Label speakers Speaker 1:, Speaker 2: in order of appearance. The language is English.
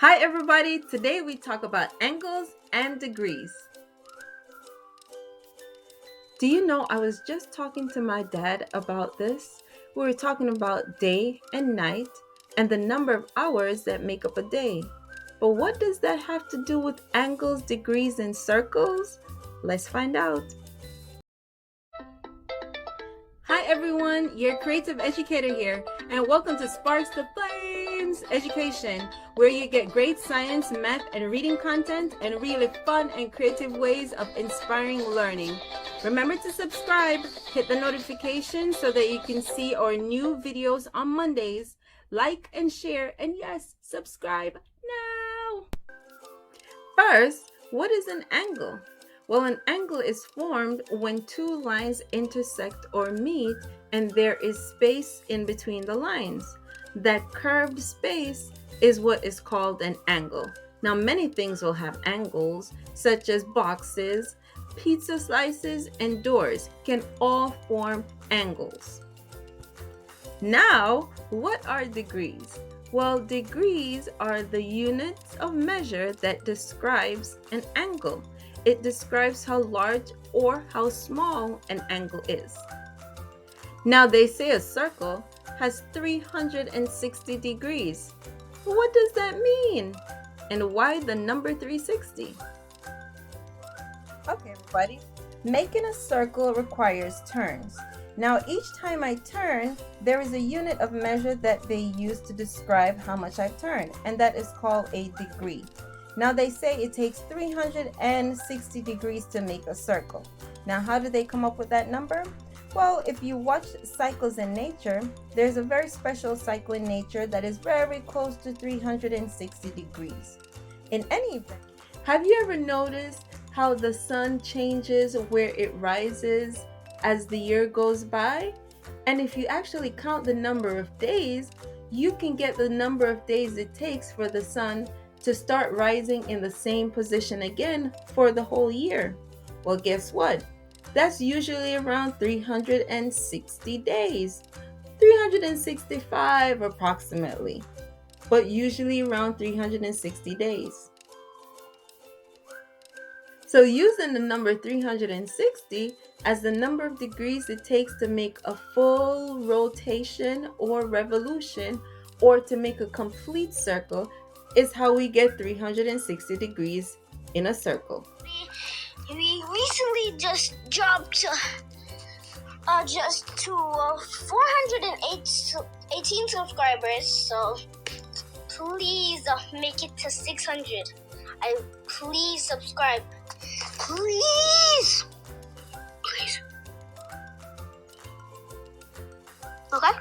Speaker 1: Hi everybody, today we talk about angles and degrees. Do you know I was just talking to my dad about this? We were talking about day and night and the number of hours that make up a day. But what does that have to do with angles, degrees, and circles? Let's find out. Hi everyone, your creative educator here, and welcome to Sparkstoflameseducation, where you get great science, math, and reading content and really fun and creative ways of inspiring learning. Remember to subscribe, hit the notification so that you can see our new videos on Mondays. Like and share, and yes, subscribe now. First, what is an angle? Well, an angle is formed when two lines intersect or meet and there is space in between the lines. That curved space is what is called an angle. Now, many things will have angles, such as boxes, pizza slices, and doors can all form angles. Now, what are degrees? Well, degrees are the units of measure that describes an angle. It describes how large or how small an angle is. Now, they say a circle has 360 degrees. What does that mean? And why the number 360? Okay, everybody. Making a circle requires turns. Now, each time I turn, there is a unit of measure that they use to describe how much I've turned, and that is called a degree. Now, they say it takes 360 degrees to make a circle. Now, how did they come up with that number? Well, if you watch cycles in nature, there's a very special cycle in nature that is very close to 360 degrees. In any event, have you ever noticed how the sun changes where it rises as the year goes by? And if you actually count the number of days, you can get the number of days it takes for the sun to start rising in the same position again for the whole year. Well, guess what? That's usually around 360 days, 365 approximately, but usually around 360 days. So using the number 360 as the number of degrees it takes to make a full rotation or revolution, or to make a complete circle, is how we get 360 degrees in a circle.
Speaker 2: We recently just jumped to 418 subscribers, so please make it to 600. Please subscribe. Please. Okay?